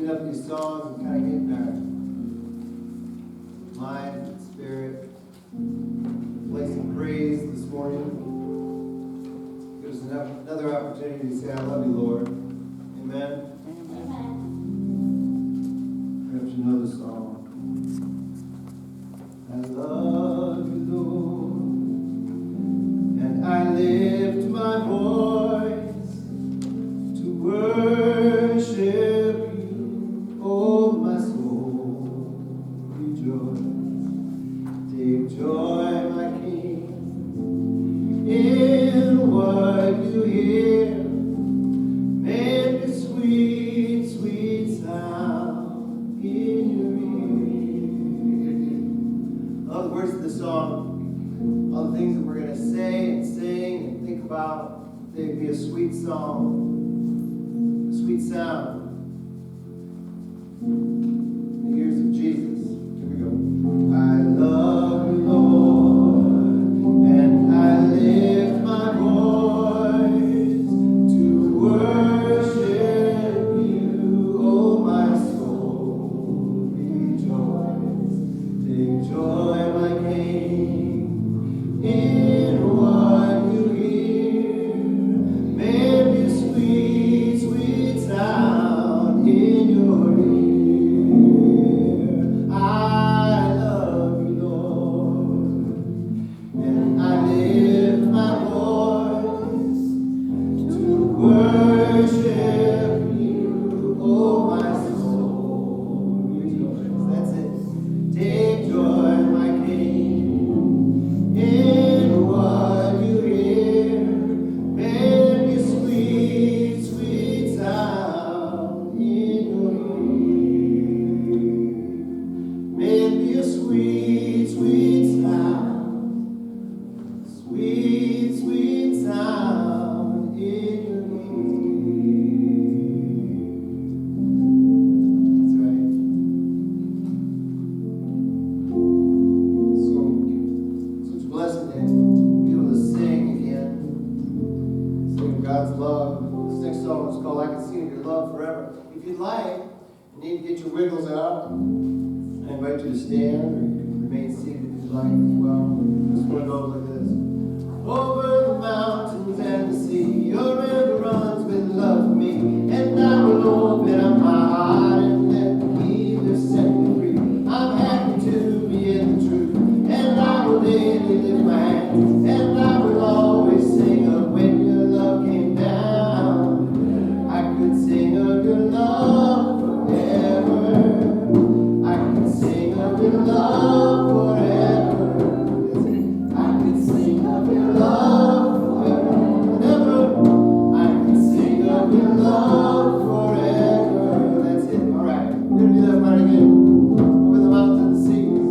lifting up these songs and kind of getting our mind and spirit, placing praise this morning. Give us another opportunity to say, I love you, Lord. Amen. Perhaps you know the song. I love you, Lord, and I lift my voice to worship you. Oh, my soul, rejoice. Take joy, my King, in what you hear. Make a sweet, sweet sound in your ear. All the words of the song, all the things that we're going to say and sing and think about, they'd be a sweet song, a sweet sound in the ears of Jesus. Here we go. I love you, Lord, and I lift my voice to worship you. Oh, my soul, rejoice. Take joy, my King, in what you hear. Maybe a sweet, sweet sound in your ear. I love you, Lord, and I lift my voice to worship you. Oh, my soul, rejoice. That's it. Take joy, my King, in what you hear. Make a sweet, sweet sound in your ear. Make a sweet, sweet sound, sweet, sweet sound in your ear. That's right. Such a blessing to be able to sing again. Sing of God's love. This next song is called I Can Sing of Your Love Forever. If you'd like, you need to get your wiggles out. I invite you to stand, or you can remain seated if you'd like as well. This one goes like this. Over the mountains and the sea, your river runs with love for me, and I will open up my heart and let the healer set me free. I'm happy to be in the truth, and I will daily lift my hands, and I will always sing of when your love came down. I could sing of your love forever. I could sing of your love forever. I could sing of your love forever. I could sing of your love forever. That's it. All right. We're going to do that part again. Over the mountains and seas.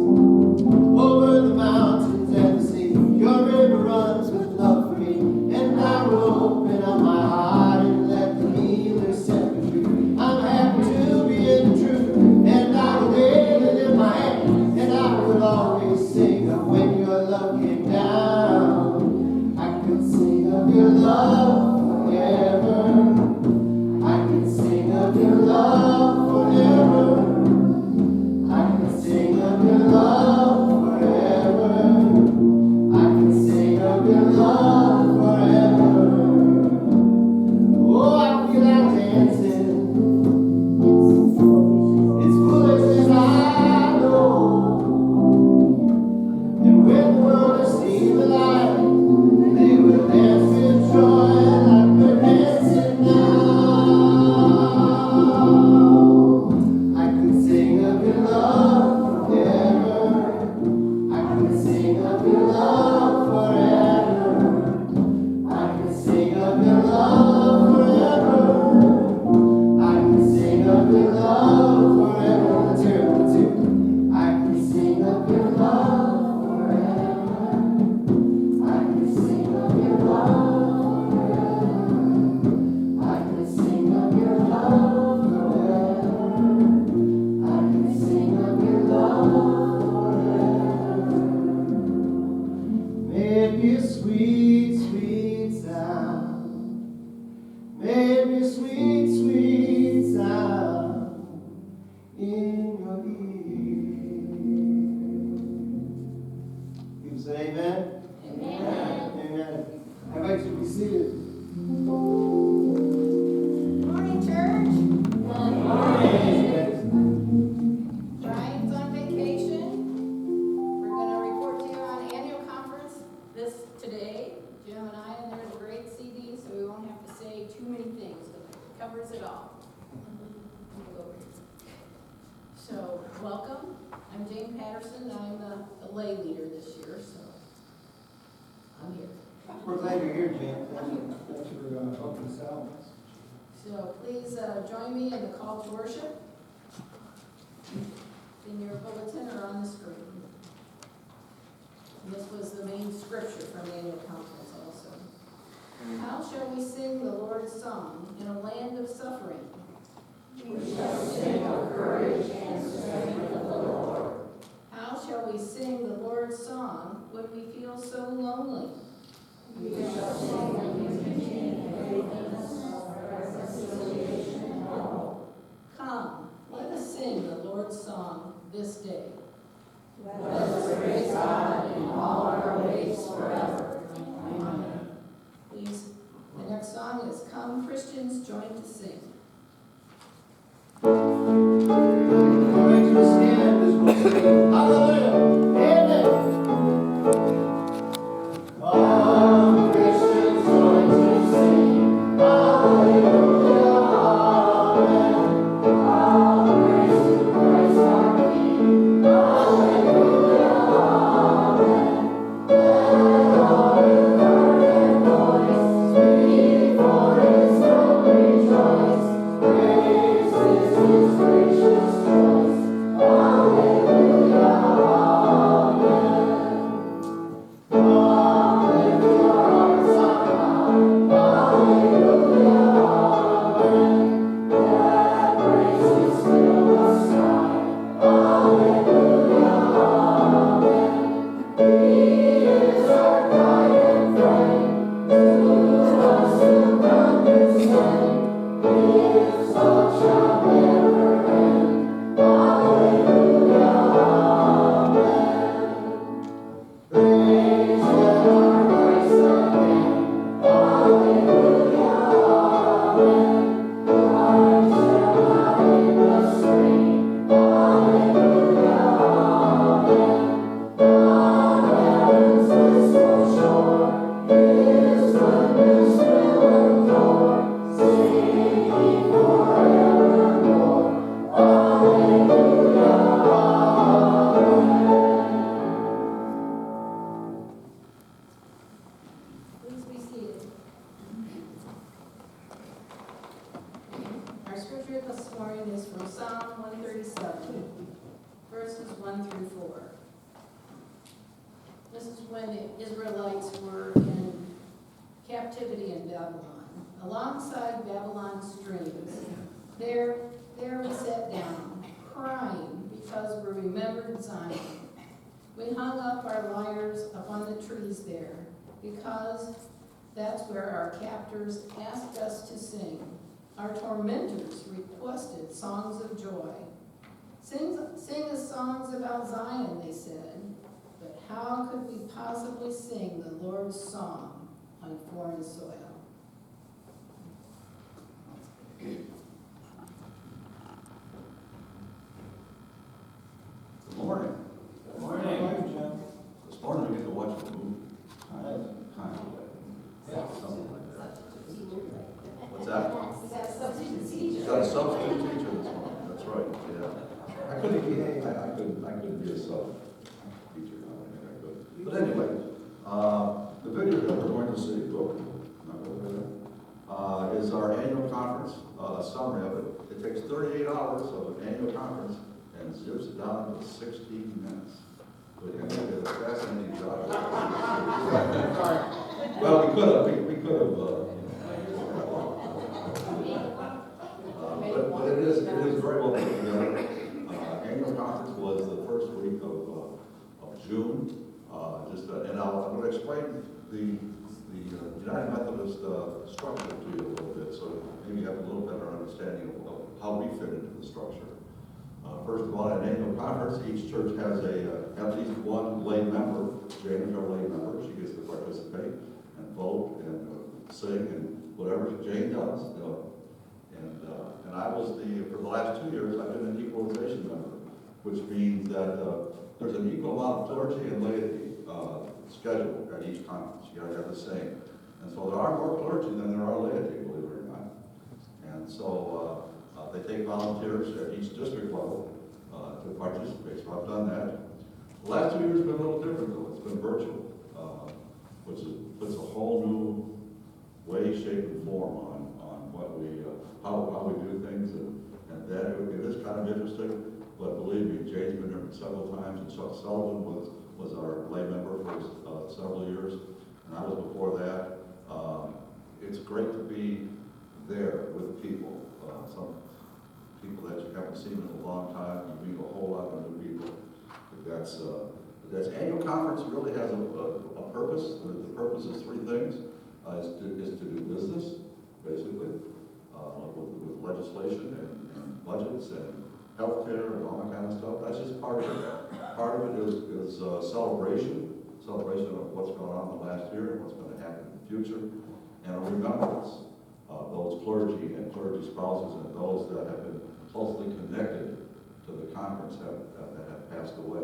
Over the mountains and the sea. Your river runs with love for me. And I will open up my heart and let the healer set me free. I'm happy to be in the truth. And I will daily lift my hand. And I will always sing of when your love came down. I could sing of your love forever. I could sing of your love forever. I could sing of your love forever. I could sing of your love forever. Oh, I feel like dancing. It's foolishness, I know. And when the world has seen the light, they will dance with joy like we're dancing now. So, welcome. I'm Jane Patterson. I'm the lay leader this year, so I'm here. We're glad you're here, Jane. Thanks for helping us out. So please join me in the call to worship in your bulletin or on the screen. And this was the main scripture from the annual conference also. How shall we sing the Lord's song in a land of suffering? We shall sing of courage and strength of the Lord. How shall we sing the Lord's song when we feel so lonely? We shall sing of unity and faithfulness, reconciliation and hope. Come, let us sing the Lord's song this day. Let us praise God in all our ways forever. Amen. Please, the next song is Come Christians Join to Sing. All right, you stand as we sing. Hallelujah. Amen. Come, Christians, join to sing. Hallelujah. Amen. All praise to Christ our King. Hallelujah. Amen. Let all with heart and voice before His throne rejoice. Praise His gracious choice. Hallelujah. Amen. Come, lift your hearts on high. Hallelujah. Amen. Let praises fill the sky. Hallelujah. Amen. He is our guide and friend. To us who condescend. His love shall never end. Hallelujah. Amen. Praise let our voice again. Hallelujah. Amen. Hearts shall out in the stream. Hallelujah. Amen. On heaven's blissful shore, His goodness will adore, singing forevermore. Hallelujah. Please be seated. Our scripture this morning is from Psalm 137, verses 1 through 4. This is when the Israelites were in captivity in Babylon. Alongside Babylon's streams, there we sat down, crying because we remembered Zion. We hung up our lyres upon the trees there, because that's where our captors asked us to sing. Our tormentors requested songs of joy. Sing us songs about Zion, they said. But how could we possibly sing the Lord's song on foreign soil? Good morning. Good morning, Jim. This morning we get to watch a movie. Kind of. Yeah. Something like that. What's that? Is that substitute teacher? He's got a substitute teacher this morning. That's right, yeah. I couldn't be a sub teacher. I don't think I could. But anyway, the video that we're going to see, is our annual conference, a summary of it. It takes 38 hours of an annual conference and zips it down to 16 minutes. So you did a fascinating job. Well, we could have, but it is very well put together. Annual conference was the first week of June. And I'm going to explain the United Methodist structure to you a little bit, so maybe you have a little better understanding of how we fit into the structure. First of all, at an annual conference, each church has at least one lay member. Jane is our lay member. She gets to participate and vote and sing and whatever Jane does. And I was for the last 2 years, I've been an equalization member, which means that there's an equal amount of clergy and laity scheduled at each conference. You gotta have the same. And so there are more clergy than there are laity, believe it or not. And so They take volunteers at each district level to participate, so I've done that. The last 2 years have been a little different though. It's been virtual, which puts a whole new way, shape, and form on what we, how we do things, and that it is kind of interesting. But believe me, Jane's been here several times, and Chuck Sullivan was our lay member for several years, and I was before that. It's great to be there with people, some people that you haven't seen in a long time. You meet a whole lot of new people. That's annual conference really has a purpose. The purpose is three things: is to do business, basically, with legislation and budgets and healthcare and all that kind of stuff. That's just part of it. Part of it is celebration of what's gone on in the last year and what's going to happen in the future, and a remembrance of those clergy and clergy spouses and those that have been closely connected to the conference that have passed away.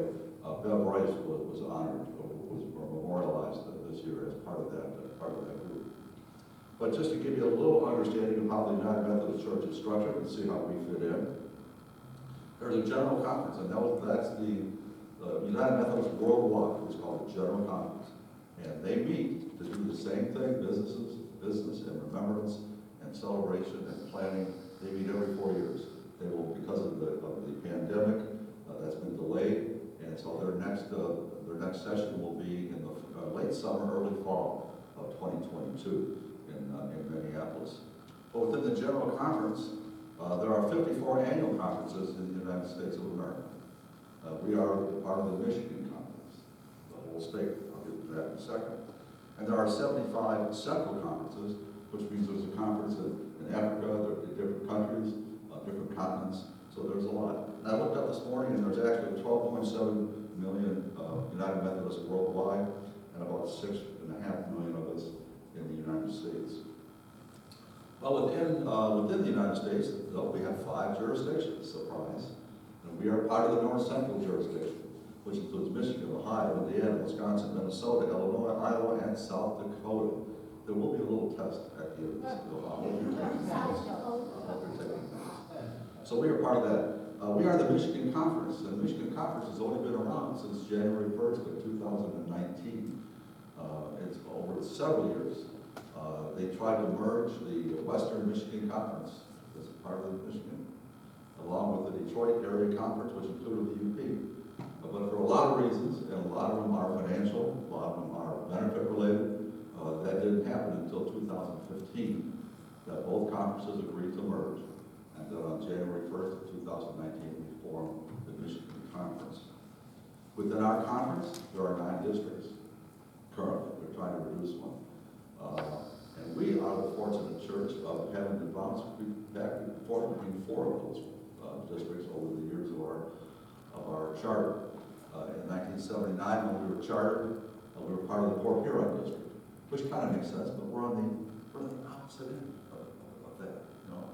Bev Rice was honored, was memorialized this year as part of that group. But just to give you a little understanding of how the United Methodist Church is structured and see how we fit in, there's a general conference, and that's the United Methodist Worldwide. It's called the General Conference, and they meet to do the same thing: business and remembrance and celebration and planning. They meet every 4 years. They will, because of the pandemic, that's been delayed, and so their next session will be in the late summer, early fall of 2022 in Minneapolis. But within the General Conference, there are 54 annual conferences in the United States of America. We are part of the Michigan Conference, the whole state. I'll get to that in a second. And there are 75 central conferences, which means there's a conference in Africa, in different countries, different continents. So there's a lot. And I looked up this morning, and there's actually 12.7 million United Methodists worldwide, and about 6.5 million of us in the United States. Well, within the United States, though, we have 5 jurisdictions. Surprise! And we are part of the North Central jurisdiction, which includes Michigan, Ohio, Indiana, Wisconsin, Minnesota, Illinois, Iowa, and South Dakota. There will be a little test at the end of this. So we are part of that. We are the Michigan Conference, and the Michigan Conference has only been around since January 1st of 2019. It's over several years. They tried to merge the Western Michigan Conference as part of the Michigan, along with the Detroit Area Conference, which included the UP. But for a lot of reasons, and a lot of them are financial, a lot of them are benefit related, that didn't happen until 2015, that both conferences agreed to merge. And then on January 1st of 2019, we formed the Michigan Conference. Within our conference, there are 9 districts. Currently, we're trying to reduce one. And we are the fortunate church of having been bounced back and forth between 4 of those districts over the years of our charter. In 1979, when we were chartered, we were part of the Port Huron district, which kind of makes sense, but we're on the opposite end of that, you know.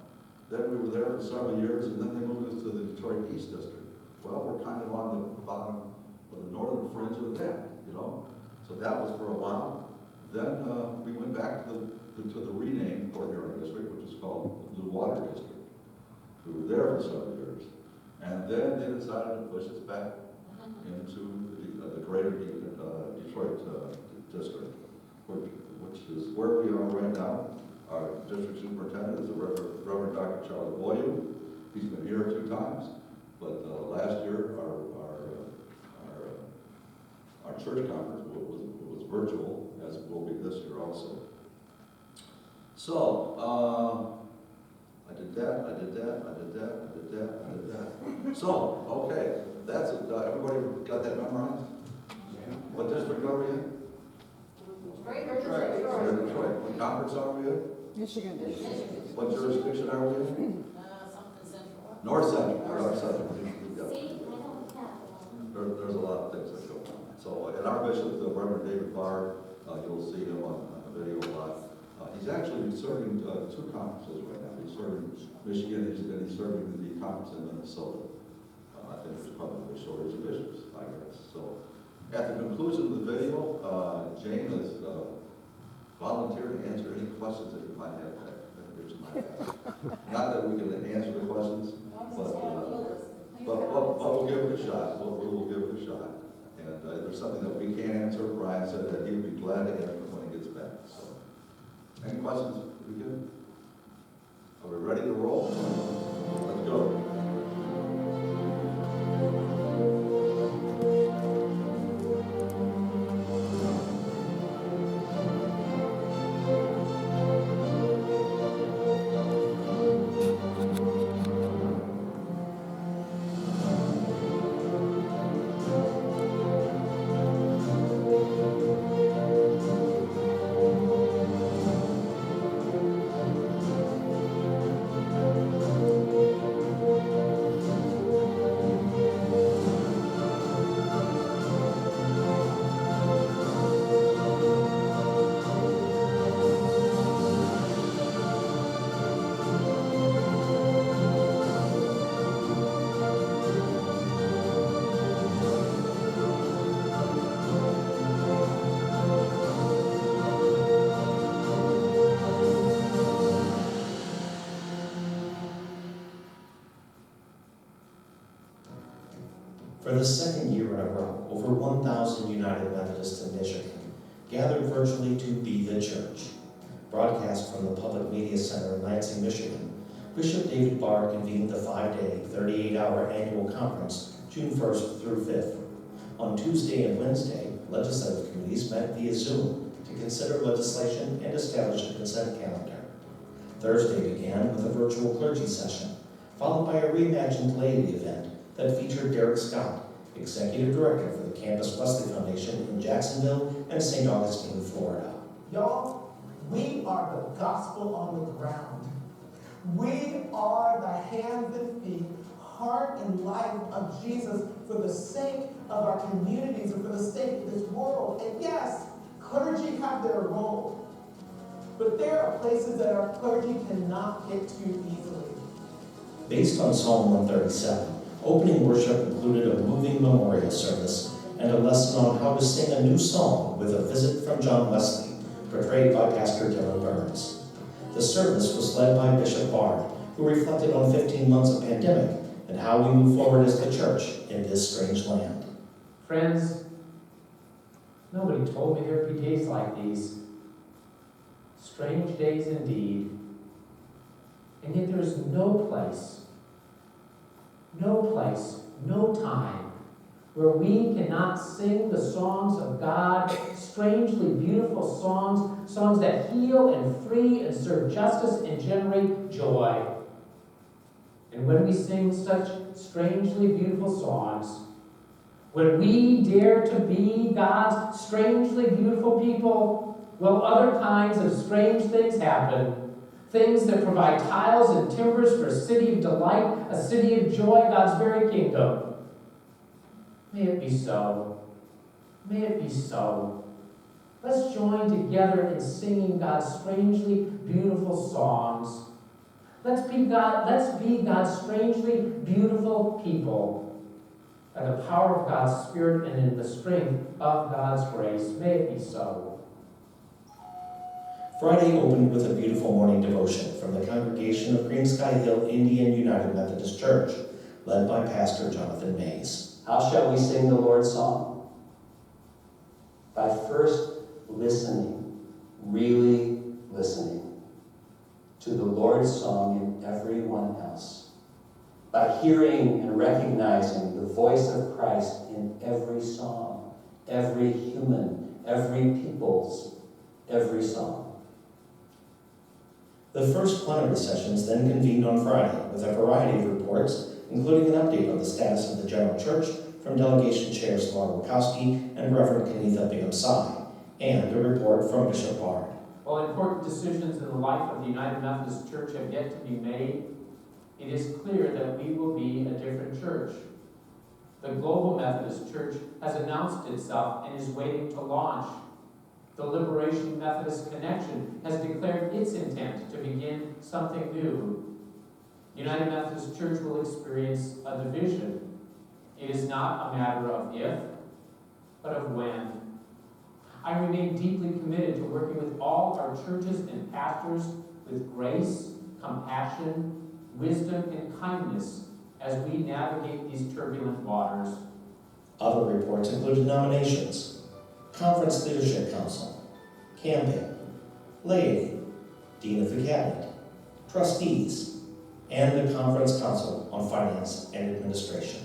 Then we were there for several years, and then they moved us to the Detroit East District. Well, we're kind of on the bottom of the northern fringe of that, you know. So that was for a while. Then we went back to the renamed Port Huron District, which is called the Blue Water District. We were there for several years. And then they decided to push us back into the greater Detroit district, which is where we are right now. Our district superintendent is the Reverend Dr. Charles Boyu. He's been here 2 times, but last year our church conference was virtual, as it will be this year also. So I did that. So okay, that's it. Everybody got that memorized? What district are we in? Detroit. What conference are we in? Michigan. What jurisdiction are we in? Something central. North Central. North Central. See, I don't have There's a lot of things that go on. So, and our bishop, the Reverend David Barr, you'll see him on the video a lot. He's actually serving 2 conferences right now. He's serving Michigan, and he's serving the conference in Minnesota. I think there's probably a shortage of bishops, I guess. So, at the conclusion of the video, Jane has volunteered to answer any questions that you might have. Not that we can answer the questions there's something that we can't answer, Brian said that he'd be glad to answer when he gets back, so. Any questions? We good? Are we ready to roll? Let's go. For the second year in a row, over 1,000 United Methodists in Michigan gathered virtually to be the church. Broadcast from the Public Media Center in Lansing, Michigan, Bishop David Barr convened the 5-day, 38-hour annual conference June 1st through 5th. On Tuesday and Wednesday, legislative committees met via Zoom to consider legislation and establish a consent calendar. Thursday began with a virtual clergy session, followed by a reimagined laity event that featured Derek Scott, Executive Director for the Campus Wesley Foundation in Jacksonville and St. Augustine, Florida. Y'all, we are the gospel on the ground. We are the hands and feet, heart and life of Jesus for the sake of our communities and for the sake of this world. And yes, clergy have their role, but there are places that our clergy cannot get to easily. Based on Psalm 137, opening worship included a moving memorial service and a lesson on how to sing a new song with a visit from John Wesley, portrayed by Pastor Dylan Burns. The service was led by Bishop Bard, who reflected on 15 months of pandemic and how we move forward as the church in this strange land. Friends, nobody told me there'd be days like these. Strange days indeed. And yet there's no place, no time where we cannot sing the songs of God, strangely beautiful songs, songs that heal and free and serve justice and generate joy. And when we sing such strangely beautiful songs, when we dare to be God's strangely beautiful people, well, other kinds of strange things happen. Things that provide tiles and timbers for a city of delight, a city of joy, God's very kingdom. May it be so. May it be so. Let's join together in singing God's strangely beautiful songs. Let's be God's strangely beautiful people. By the power of God's Spirit and in the strength of God's grace. May it be so. Friday opened with a beautiful morning devotion from the congregation of Green Sky Hill Indian United Methodist Church, led by Pastor Jonathan Mays. How shall we sing the Lord's song? By first listening, really listening to the Lord's song in everyone else. By hearing and recognizing the voice of Christ in every song, every human, every people's, every song. The first plenary sessions then convened on Friday with a variety of reports, including an update on the status of the General Church from Delegation Chairs Laura Wachowski and Reverend Kenitha Bingham-Sai, and a report from Bishop Bard. While important decisions in the life of the United Methodist Church have yet to be made, it is clear that we will be a different church. The Global Methodist Church has announced itself and is waiting to launch. The Liberation Methodist Connection has declared its intent to begin something new. The United Methodist Church will experience a division. It is not a matter of if, but of when. I remain deeply committed to working with all our churches and pastors with grace, compassion, wisdom, and kindness as we navigate these turbulent waters. Other reports included nominations, Conference Leadership Council, camping, laity, Dean of the Cabinet, trustees, and the Conference Council on Finance and Administration.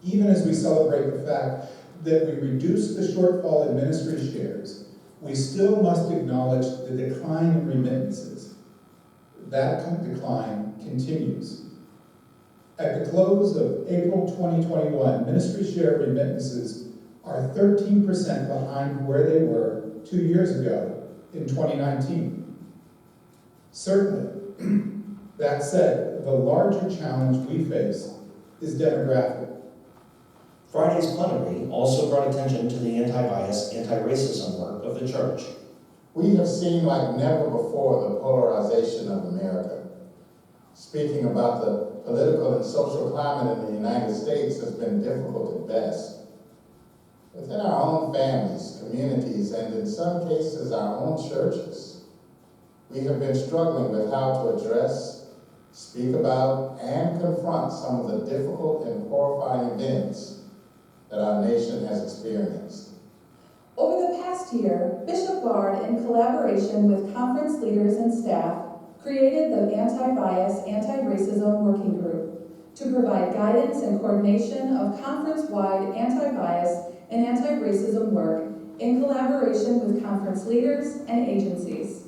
Even as we celebrate the fact that we reduced the shortfall in ministry shares, we still must acknowledge the decline in remittances. That decline continues. At the close of April 2021, ministry share remittances are 13% behind where they were 2 years ago in 2019. Certainly, that said, the larger challenge we face is demographic. Friday's plenary also brought attention to the anti-bias, anti-racism work of the church. We have seen like never before the polarization of America. Speaking about the political and social climate in the United States has been difficult at best. Within our own families, communities, and in some cases our own churches, we have been struggling with how to address, speak about, and confront some of the difficult and horrifying events that our nation has experienced. Over the past year, Bishop Bard, in collaboration with conference leaders and staff, created the Anti-Bias, Anti-Racism Working Group to provide guidance and coordination of conference-wide anti-bias and anti-racism work in collaboration with conference leaders and agencies.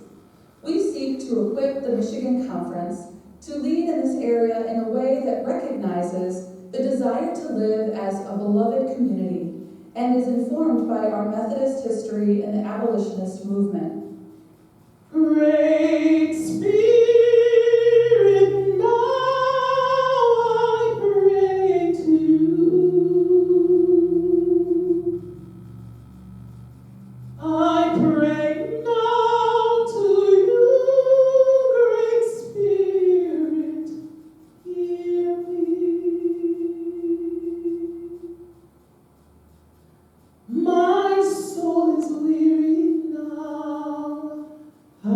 We seek to equip the Michigan Conference to lead in this area in a way that recognizes the desire to live as a beloved community and is informed by our Methodist history and the abolitionist movement. Great Spirit, now I pray to you. I pray now to you, Great Spirit, hear me. My soul is weary now, I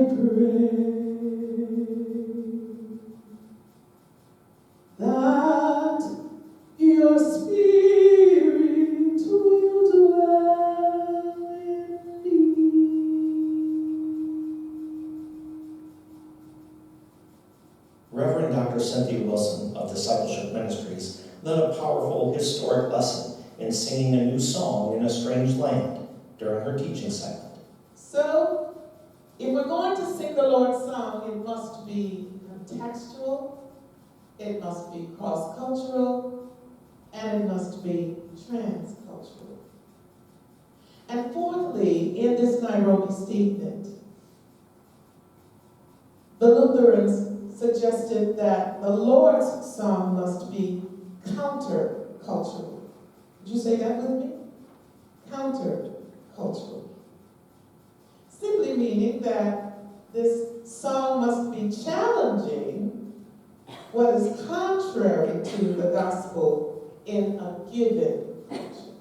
pray that your Spirit will dwell in me. Reverend Dr. Cynthia Wilson of Discipleship Ministries led a powerful historic lesson in singing a new song in a strange land during her teaching segment. So, if we're going to sing the Lord's song, it must be contextual, it must be cross-cultural, and it must be transcultural. And fourthly, in this Nairobi statement, the Lutherans suggested that the Lord's song must be countercultural. Did you say that with me? Countercultural. Simply meaning that this song must be challenging what is contrary to the gospel in a given culture.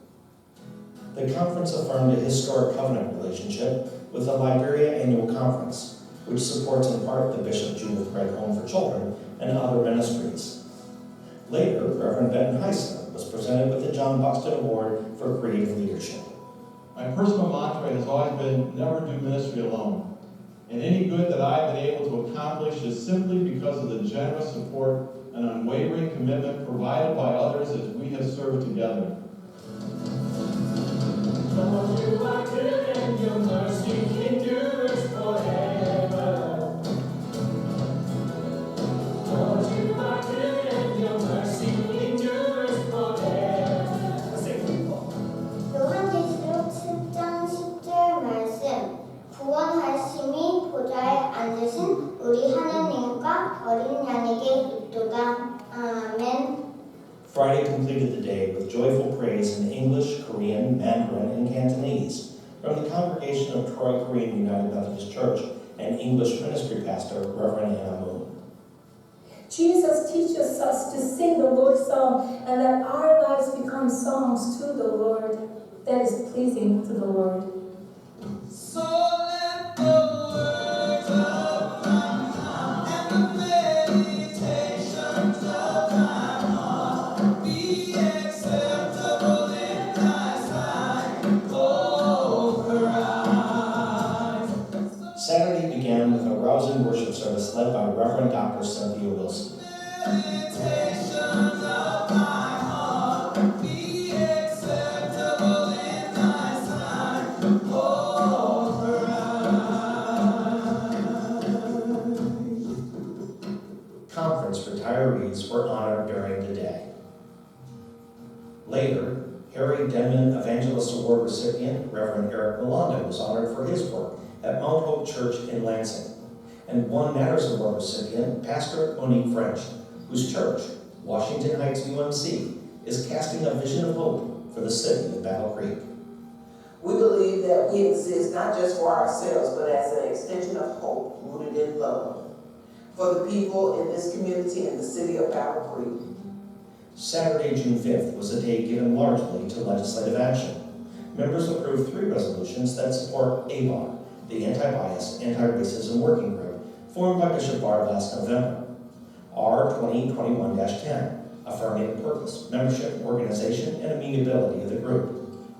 The conference affirmed a historic covenant relationship with the Liberia Annual Conference, which supports in part the Bishop Judith Craig Home for Children and other ministries. Later, Reverend Benton Heisler was presented with the John Buxton Award for Creative Leadership. My personal mantra has always been, never do ministry alone. And any good that I've been able to accomplish is simply because of the generous support and unwavering commitment provided by others as we have served together. Lord, you are good and your mercy endures forever. Lord, you are good and your mercy endures forever. 요한계시록 10장 10절 말씀 구원하심이 보좌에 앉으신 우리 하나님과 어린 양에게 있도다. 아멘. Friday completed the day with joyful praise in English, Korean, Mandarin, and Cantonese from the congregation of Troy Korean United Methodist Church and English ministry pastor Reverend Anna Moon. Jesus teaches us to sing the Lord's song and that our lives become songs to the Lord that is pleasing to the Lord. So let the words of my mouth and the meditations of my heart be acceptable in during the day. Later, Harry Denman Evangelist Award recipient Reverend Eric Melanda was honored for his work at Mount Hope Church in Lansing. And One Matters Award recipient Pastor Monique French, whose church, Washington Heights UMC, is casting a vision of hope for the city of Battle Creek. We believe that we exist not just for ourselves, but as an extension of hope rooted in love for the people in this community and the city of Battle Creek. Saturday, June 5th was a day given largely to legislative action. Members approved 3 resolutions that support ABAR, the Anti-Bias, Anti-Racism Working Group, formed by Bishop Bard last November. R 2021-10, affirming the purpose, membership, organization, and amenability of the group.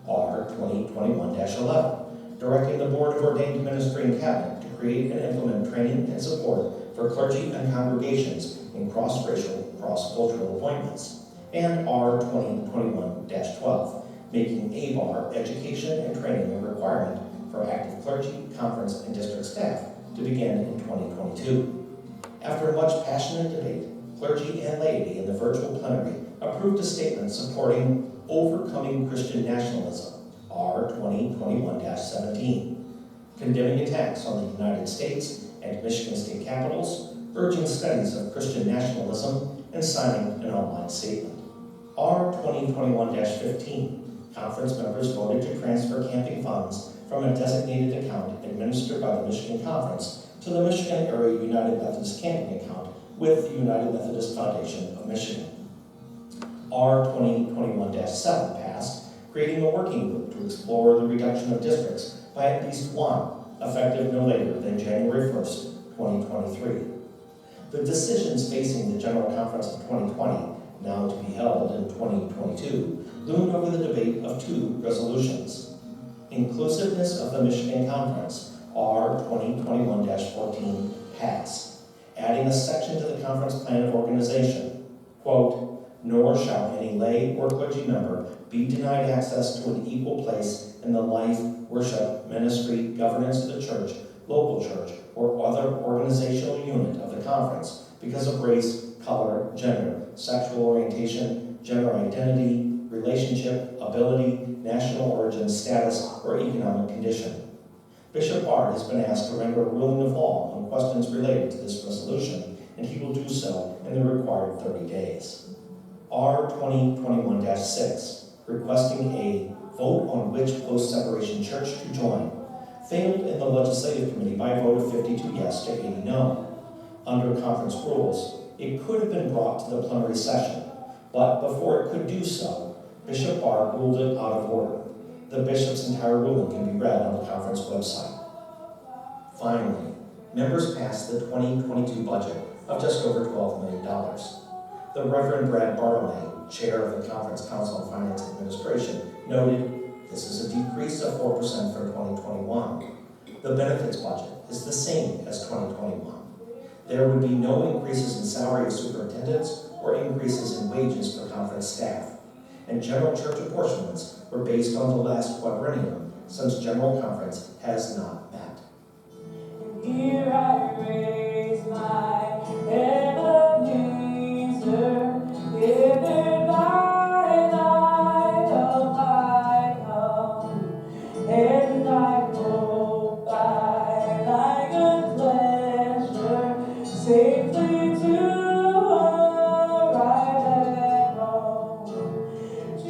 R 2021-11, directing the Board of Ordained Ministry and Cabinet to create and implement training and support for clergy and congregations in cross-racial, cross-cultural appointments. And R 2021-12, making ABAR education and training a requirement for active clergy, conference, and district staff to begin in 2022. After much passionate debate, clergy and laity in the virtual plenary approved a statement supporting overcoming Christian nationalism, R 2021-17, condemning attacks on the United States and Michigan state capitals, urging studies of Christian nationalism, and signing an online statement. R 2021-15, conference members voted to transfer camping funds from a designated account administered by the Michigan Conference to the Michigan Area United Methodist Camping account with the United Methodist Foundation of Michigan. R 2021-7 passed, creating a working group to explore the reduction of districts by at least 1, effective no later than January 1st, 2023. The decisions facing the General Conference of 2020, now to be held in 2022, loomed over the debate of 2 resolutions. Inclusiveness of the Michigan Conference, R 2021-14, passed, adding a section to the conference plan of organization, quote, nor shall any lay or clergy member be denied access to an equal place in the life, worship, ministry, governance of the church, local church, or other organizational unit of the conference because of race, color, gender, sexual orientation, gender identity, relationship, ability, national origin, status, or economic condition. Bishop Bard has been asked to render a ruling of law on questions related to this resolution, and he will do so in the required 30 days. R 2021-6, requesting a vote on which post-separation church to join, failed in the legislative committee by a vote of 52 yes to 80 no. Under conference rules, it could have been brought to the plenary session, but before it could do so, Bishop Bard ruled it out of order. The bishop's entire ruling can be read on the conference website. Finally, members passed the 2022 budget of just over $12 million. The Reverend Brad Bartlemy, chair of the Conference Council on Finance Administration, noted this is a decrease of 4% from 2021. The benefits budget is the same as 2021. There would be no increases in salary of superintendents or increases in wages for conference staff. And general church apportionments were based on the last quadrennium, since General Conference has not met. Here I raise my Ebenezer, given by thy come, and I hope by thy good pleasure safely to arrive at home.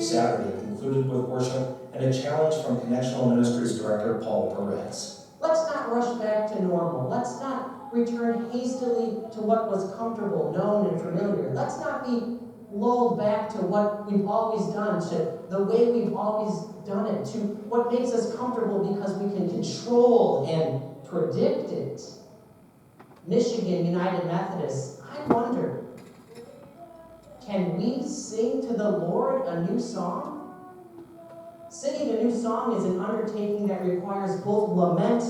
Saturday concluded with worship and a challenge from Connectional Ministries Director Paul Perez. Let's not rush back to normal. Let's not return hastily to what was comfortable, known, and familiar. Let's not be lulled back to what we've always done, to the way we've always done it, to what makes us comfortable because we can control and predict it. Michigan United Methodist, I wonder, can we sing to the Lord a new song? Singing a new song is an undertaking that requires both lament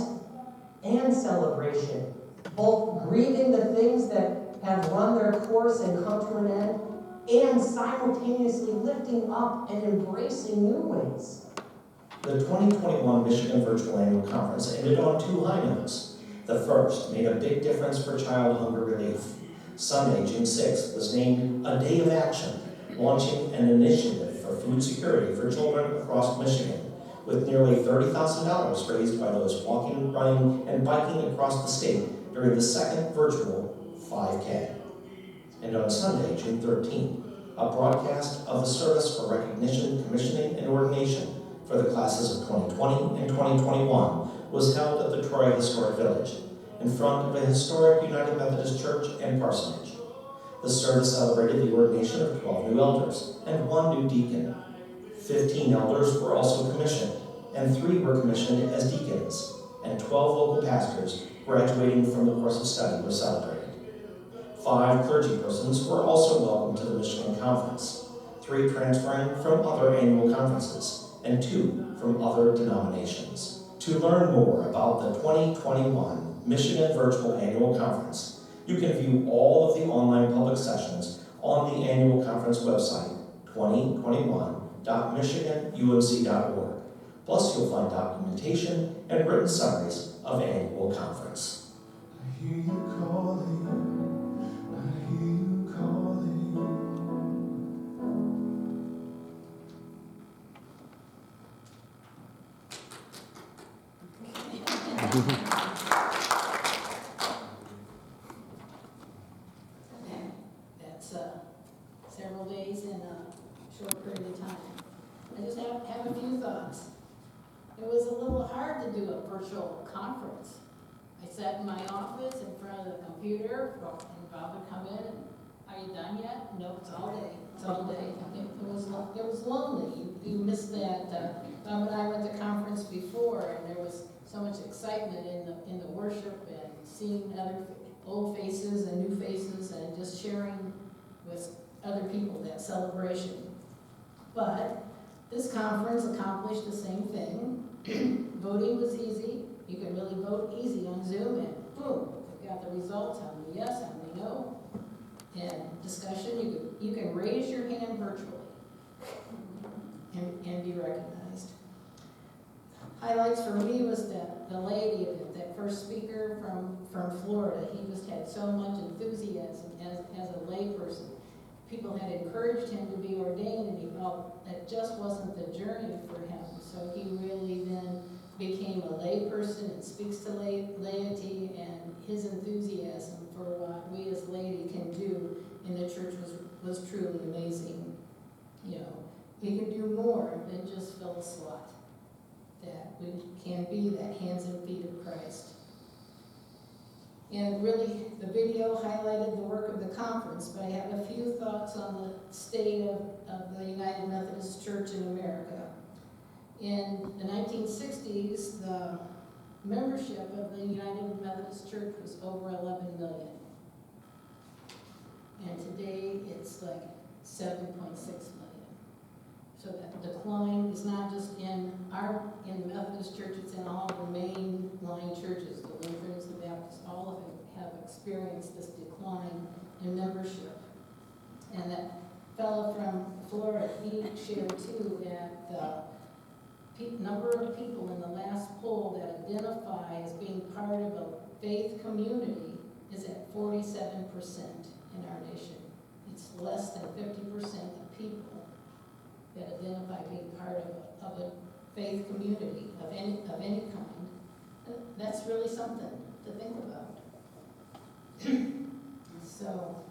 and celebration, both grieving the things that have run their course and come to an end, and simultaneously lifting up and embracing new ways. The 2021 Michigan Virtual Annual Conference ended on 2 high notes. The first made a big difference for child hunger relief. Sunday, June 6th, was named a Day of Action, launching an initiative for food security for children across Michigan, with nearly $30,000 raised by those walking, running, and biking across the state during the second virtual 5K. And on Sunday, June 13th, a broadcast of the service for recognition, commissioning, and ordination for the classes of 2020 and 2021 was held at the Troy Historic Village, in front of a historic United Methodist Church and parsonage. The service celebrated the ordination of 12 new elders and 1 new deacon. 15 elders were also commissioned, and 3 were commissioned as deacons, and 12 local pastors graduating from the course of study were celebrated. 5 clergy persons were also welcomed to the Michigan Conference, 3 transferring from other annual conferences, and 2 from other denominations. To learn more about the 2021 Michigan Virtual Annual Conference, you can view all of the online public sessions on the annual conference website, 2021.michiganumc.org. Plus, you'll find documentation and written summaries of annual conference. I hear you calling, I hear you calling. That's several days in a short period of time. I just have a few thoughts. It was a little hard to do a virtual conference. I sat in my office in front of the computer, and Bob would come in, and are you done yet? No, it's all day. It's all day. It was lonely. You missed that. Bob and I went to conference before, and there was so much excitement in the worship and seeing other old faces and new faces and just sharing with other people that celebration. But this conference accomplished the same thing. Voting was easy. You can really vote easy on Zoom, and boom, we got the results, how many yes, how many no. And discussion, you can raise your hand virtually and be recognized. Highlights for me was that the lady, that first speaker from Florida, he just had so much enthusiasm as a layperson. People had encouraged him to be ordained, and he felt that just wasn't the journey for him. So he really then became a layperson and speaks to laity, and his enthusiasm for what we as laity can do in the church was truly amazing. You know, we can do more than just fill a slot. That we can be that hands and feet of Christ. And really, the video highlighted the work of the conference, but I have a few thoughts on the state of the United Methodist Church in America. In the 1960s, the membership of the United Methodist Church was over 11 million. And today, it's like 7.6 million. So that decline is not just in the Methodist Church, it's in all the main line churches, the Lutherans, the Baptists, all of them have experienced this decline in membership. And that fellow from Florida, he shared too that the number of people in the last poll that identify as being part of a faith community is at 47% in our nation. It's less than 50% of people that identify being part of a faith community of any kind. That's really something to think about. So,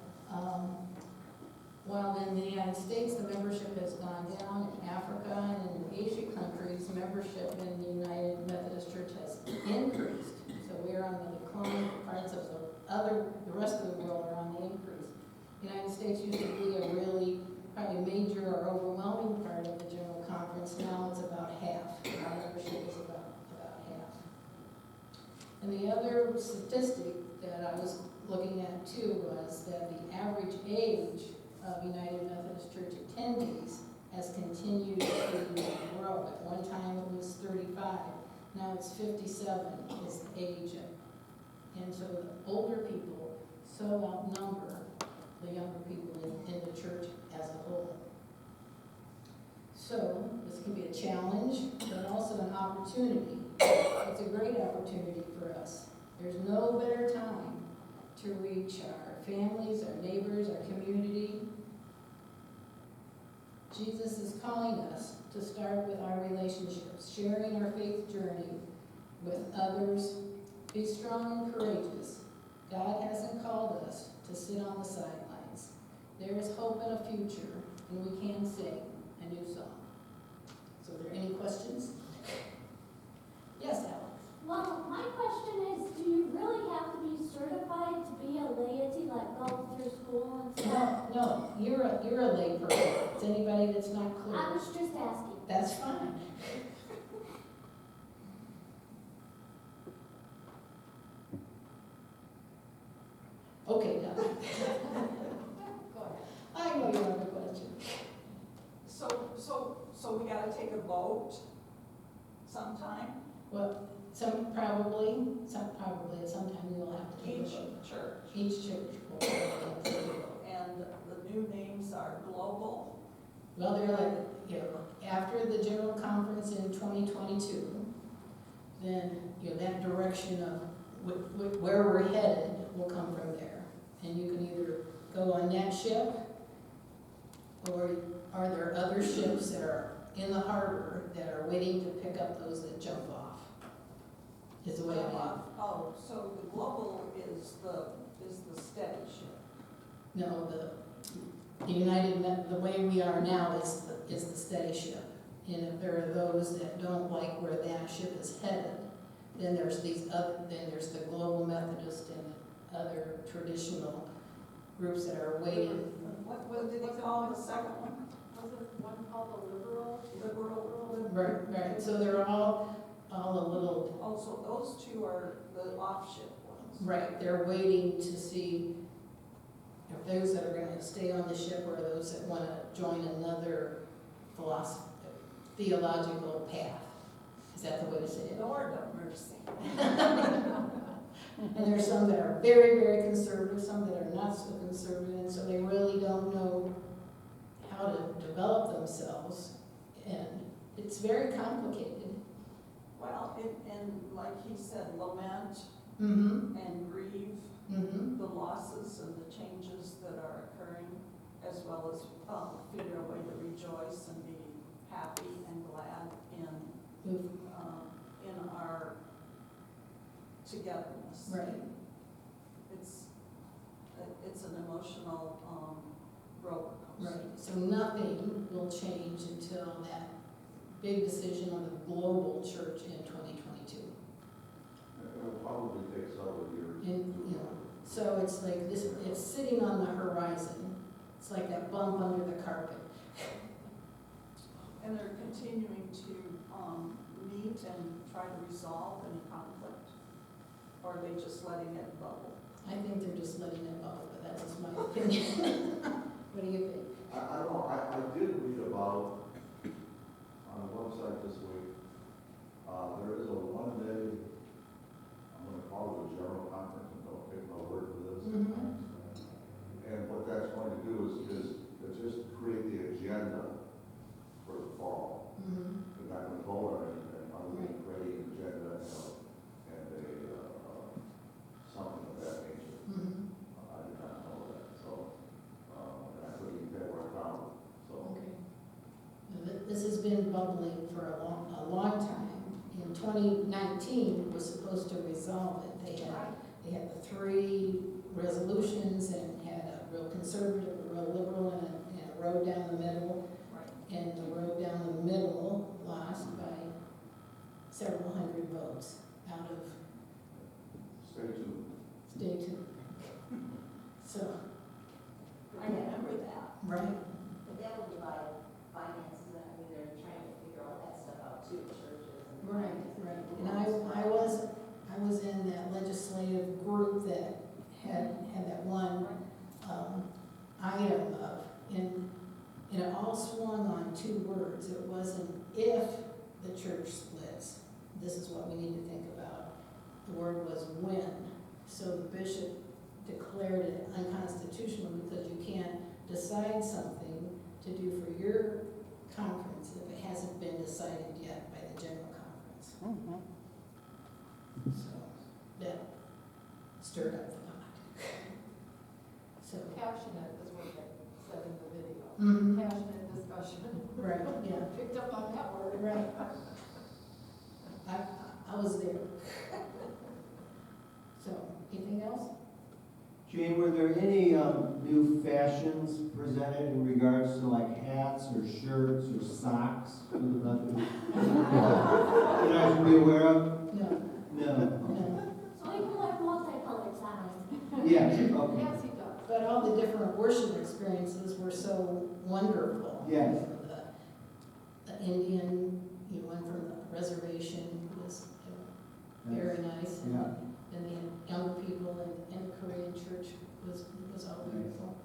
while in the United States the membership has gone down, in Africa and in Asian countries, membership in the United Methodist Church has increased. So we're on the decline. Parts of the rest of the world are on the increase. The United States used to be a really probably major or overwhelming part of the General Conference. Now it's about half. Our membership is about half. And the other statistic that I was looking at too was that the average age of United Methodist Church attendees has continued to grow. At one time it was 35. Now it's 57 is the age of. And so the older people so outnumber the younger people in the church as a whole. So this can be a challenge, but also an opportunity. It's a great opportunity for us. There's no better time to reach our families, our neighbors, our community. Jesus is calling us to start with our relationships, sharing our faith journey with others. Be strong and courageous. God hasn't called us to sit on the sidelines. There is hope and a future, and we can sing a new song. So are there any questions? Yes, Alex? Well, my question is, do you really have to be certified to be a laity, like go through school and stuff? No, you're a lay person. It's anybody that's not clear. I was just asking. That's fine. Okay, Doug. Go ahead. I know you have a question. So we gotta take a vote sometime? Well, probably at some time you'll have to take a Each vote. church. Each church will have to take a vote. And the new names are global. Well, they're like, after the general conference in 2022, then, that direction of where we're headed will come from there. And you can either go on that ship, or are there other ships that are in the harbor that are waiting to pick up those that jump off? Is the way I'm off. Oh, so the global is the steady ship. No, the United, the way we are now is the steady ship. And if there are those that don't like where that ship is headed, then there's there's the Global Methodist and other traditional groups that are waiting. What did they call the second one? Was it one called the liberal? Liberal. Right, so they're all a little, Oh, so those two are the off-ship ones. right, they're waiting to see if those that are gonna stay on the ship or those that wanna join another theological path. Is that the way to say it? Lord of mercy. And there's some that are very, very conservative, some that are not so conservative, and so they really don't know how to develop themselves, and it's very complicated. Well, and like he said, lament Mm-hmm, and grieve mm-hmm, the losses and the changes that are occurring, as well as figure a way to rejoice and be happy and glad in our togetherness. right. It's an emotional roller coaster. Right, so nothing will change until that big decision on the global church in 2022. It'll probably take several years. And, so it's like this, it's sitting on the horizon. It's like that bump under the carpet. And they're continuing to meet and try to resolve any conflict? Or are they just letting it bubble? I think they're just letting it bubble, but that's just my opinion. What do you think? I don't know, I did read about, on the website this week, there is a one-day, I'm gonna call it a general conference, and don't take my word for this. Mhm. And what that's going to do is just create the agenda for the fall. Mm-hmm. They're not gonna vote on anything, other than creating an agenda, and something of that nature. Mm-hmm. I did not know that, so, and I couldn't even tell where I found it, so. Okay. Now, this has been bubbling for a long time. In 2019, was supposed to resolve it. They had the 3 resolutions and had a real conservative, a real liberal, and a road down the middle. Right. And the road down the middle lost by several hundred votes out of, Stay tuned. stay tuned. So, I remember that. right, But that would divide finances, I mean, they're trying to figure all that stuff out too, churches and. right. And I was in that legislative group that had that one item of, and it all swung on 2 words. It wasn't if the church splits, this is what we need to think about. The word was when. So the bishop declared it unconstitutional because you can't decide something to do for your conference if it hasn't been decided yet by the general conference. So that stirred up the pot. So, Passionate is what they said in the video. mhm. Passionate discussion. Right, yeah, Picked up on that word. right. I was there. So, anything else? Jane, were there any new fashions presented in regards to like hats or shirts or socks for the Methodist? That I should be aware of? No, No. no. So we can like multicolored signs. Yeah, okay. Yes, he does. But all the different worship experiences were so wonderful. Yes. The Indian, one from the reservation was very nice. And- Yeah. And the younger people in the Korean church was all wonderful.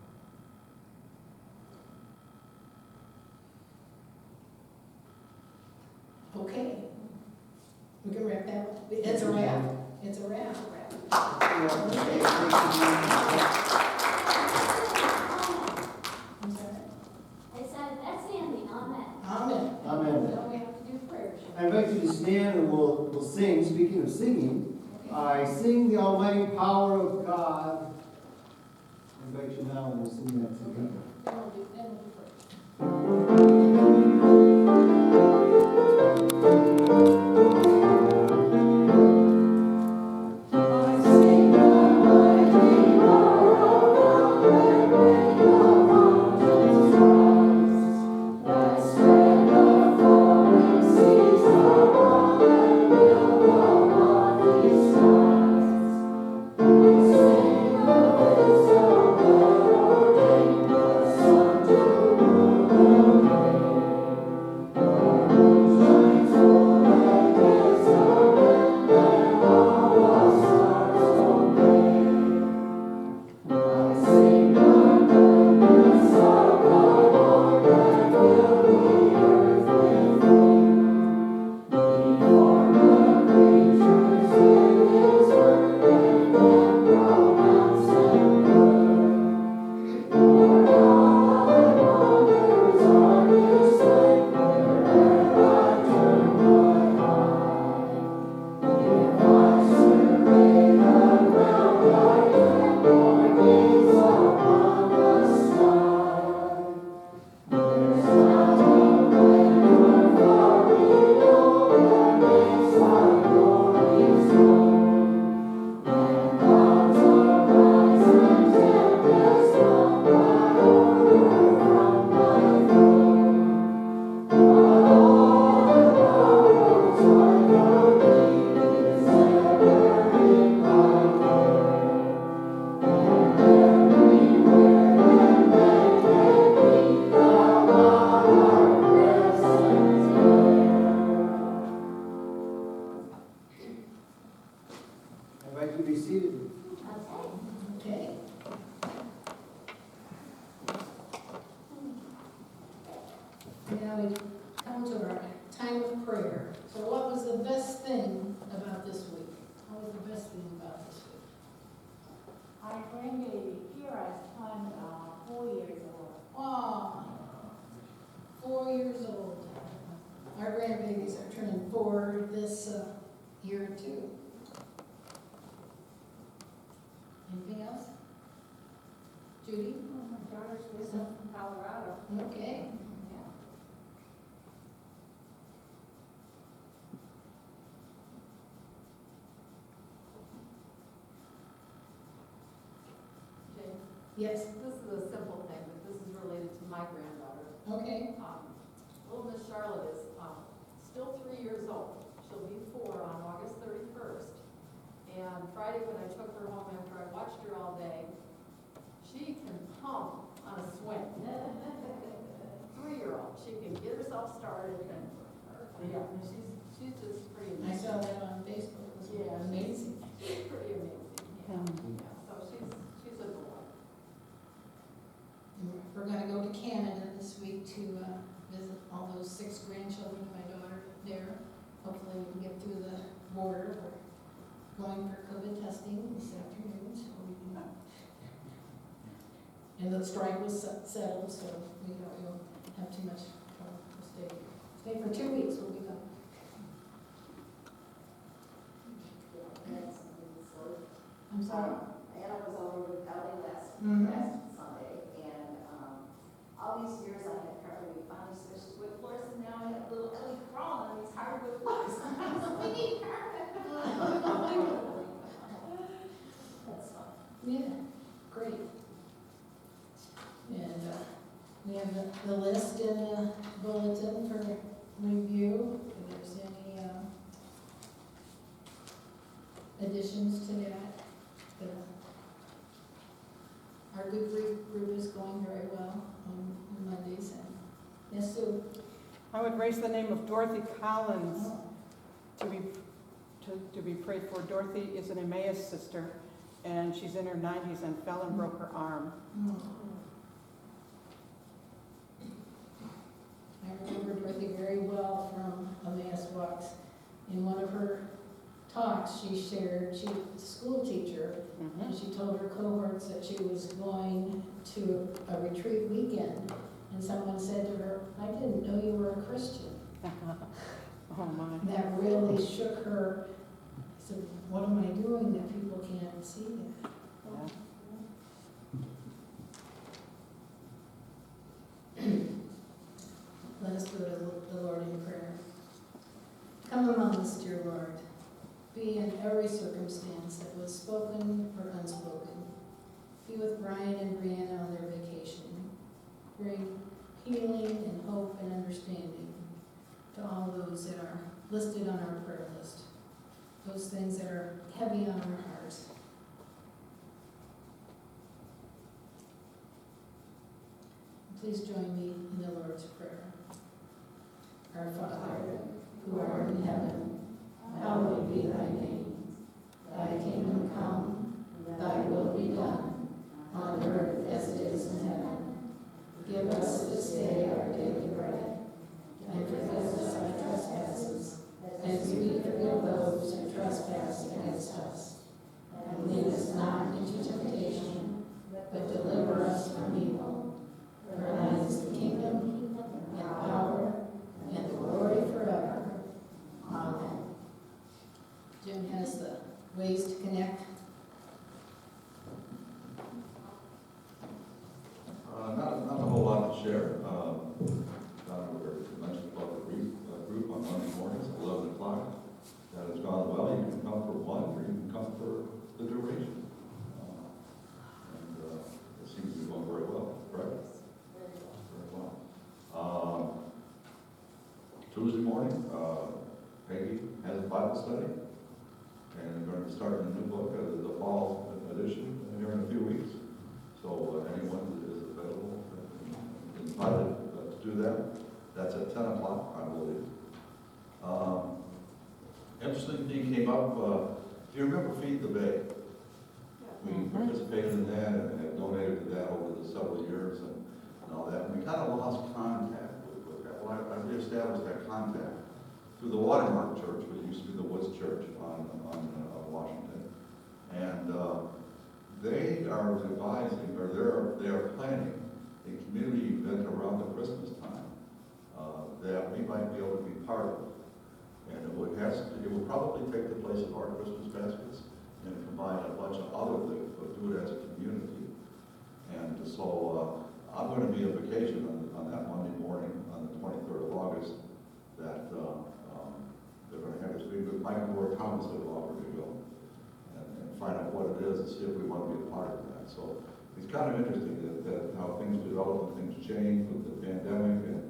Okay. We can wrap that, it's a wrap, it's a wrap. Yeah, okay, thank I'm sorry. I said, that's Sandy, amen. Amen. you. Amen. Now we have to do prayers. I invite you to stand and we'll sing. Speaking of singing, I sing the almighty power of God. I invite you now and we'll sing that together. Then we'll do prayers. I invite you to be seated. Okay. Now we come to our time of prayer. So what was the best thing about this week? What was the best thing about this week? Our grandbaby, Kira, is 4 years old. Aw, 4 years old. Our grandbabies are turning 4 this year too. Anything else? Judy? My daughter's with us from Colorado. Okay. Yeah. Jane, Yes. this is a simple thing, but this is related to my granddaughter. Okay. Little Miss Charlotte is still 3 years old. She'll be 4 on August 31st. And Friday when I took her home after I watched her all day, she can pump on a swing. 3-year-old, she can get herself started and, yeah, she's just pretty I amazing. saw that on Facebook. It was Yeah, amazing. She's pretty amazing, yeah. So she's a boy. And we're gonna go to Canada this week to visit all those 6 grandchildren of my daughter there. Hopefully we can get through the border. We're going for COVID testing this afternoon, so we can. And the strike was settled, so we don't have too much trouble. We'll stay for 2 weeks, we'll be gone. I'm sorry. Anna was over with Ellie last Mhm. I had carpet, we finally switched to wood floors, and now I have little Ellie crawling on these hardwood floors. So we need carpet. That's fun. Yeah, great. And we have the list in the bulletin for review. If there's any additions to that. Our good group is going very well on Mondays. And yes, Sue? I would raise the name of Dorothy Collins to be prayed for. Dorothy is an Emmaus sister, and she's in her 90s and fell and broke her arm. I remember Dorothy very well from Emmaus Walks. In one of her talks, she shared, she was a school teacher, and she told her cohorts that she was going to a retreat weekend. And someone said to her, I didn't know you were a Christian. Oh my. That really shook her. I said, what am I doing that people can't see that? Let us go to the Lord in prayer. Come among us, dear Lord. Be in every circumstance that was spoken or unspoken. Be with Brian and Brianna on their vacation. Bring healing and hope and understanding to all those that are listed on our prayer list. Those things that are heavy on our hearts. Please join me in the Lord's Prayer. Our Father, who art in heaven, hallowed be thy name. Thy kingdom come, thy will be done, on earth as it is in heaven. Give us this day our daily bread, and forgive us our trespasses, as we forgive those who trespass against us. And lead us not into temptation, but deliver us from evil. For thine is the kingdom, and power, and the glory forever. Amen. Jim has the ways to connect. Not a whole lot to share. Donna mentioned about the group on Monday mornings at 11 o'clock. That has gone well. You can come for one, or you can come for the duration. It seems to be going very well, right? Very well. Tuesday morning, Peggy has a Bible study, and we're going to start a new book, the fall edition, here in a few weeks. So anyone that is available is invited to do that. That's at 10 o'clock, I believe. Interesting thing came up. Do you remember Feed the Bay? We participated in that and have donated to that over the several years and all that. And we kind of lost contact with that. Well, I reestablished that contact through the Watermark Church, which used to be the Woods Church on Washington. And they are devising, or they are planning a community event around the Christmas time that we might be able to be part of. And it would probably take the place of our Christmas baskets and combine a bunch of other things, but do it as a community. And so I'm going to be on vacation on that Monday morning, on the 23rd of August, that they're going to have this big, Mike Moore Thomas have offered to go and find out what it is and see if we want to be a part of that. So it's kind of interesting that how things develop and things change with the pandemic and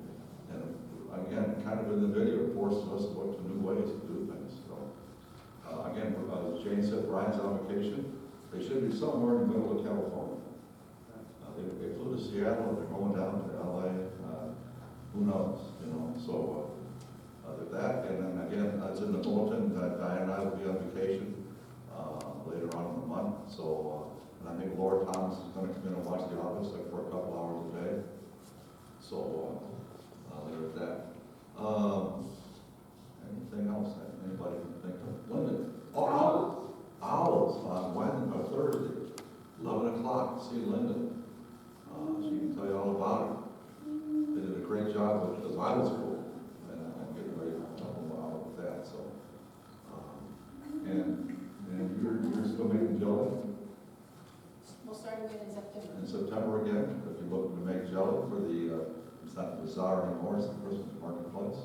again, kind of in the video, forces us to look to new ways to do things. So again, as Jane said, Brian's on vacation. They should be somewhere in the middle of California. They flew to Seattle, they're going down to LA. Who knows, you know? So that, and then again, it's in the bulletin that Diane and I will be on vacation later on in the month. So, and I think Laura Thomas is going to come in and watch the office like for a couple hours a day. So there's that. Anything else that anybody can think of? Linda. Oh, Owls on Wednesday or Thursday, 11 o'clock. See Linda. She can tell you all about it. They did a great job with the Bible school, and I'm getting ready to help them out with that. So, and you're still making jelly? We'll start again in September. In September again, if you're looking to make jelly for the, it's not Bazaar anymore, it's the Christmas marketplace.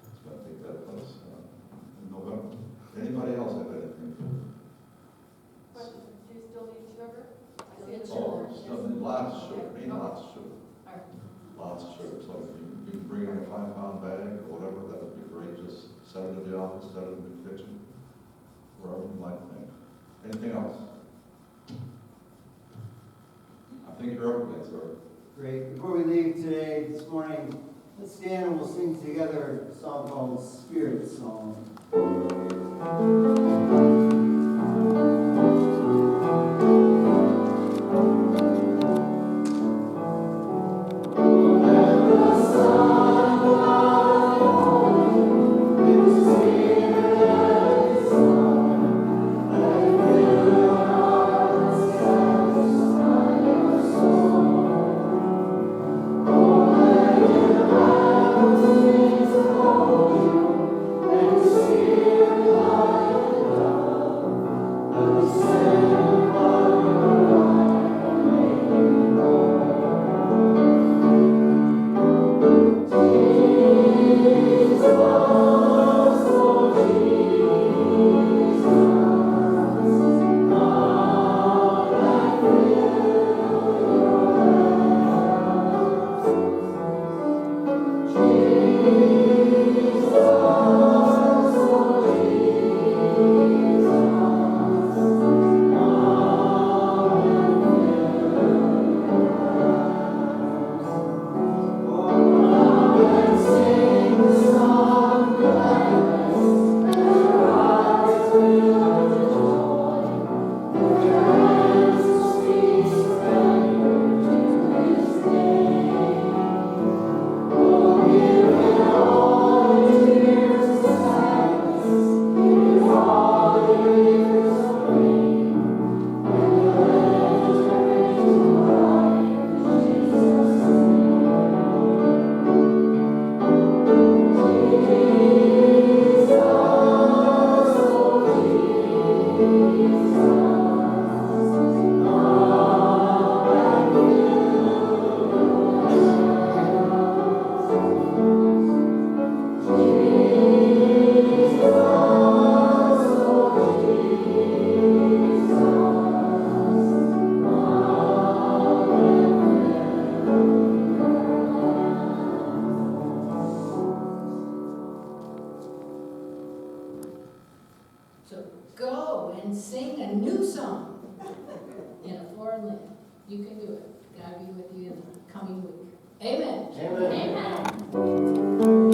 It's gonna take that place in November. Anybody else have anything? Question, do you still need sugar? I see it's Oh, sugar. lots of sugar, need lots of sugar. All right. Lots of sugar, so if you can bring in a 5-pound bag or whatever, that would be great, just set it in the office, set it in the kitchen, wherever you might think. Anything else? I think you're up against it. Great. Before we leave today, this morning, let's stand and we'll sing together a song called Spirit Song. So go and sing a new song in a foreign land. You can do it. God be with you in the coming week. Amen. Amen. Amen.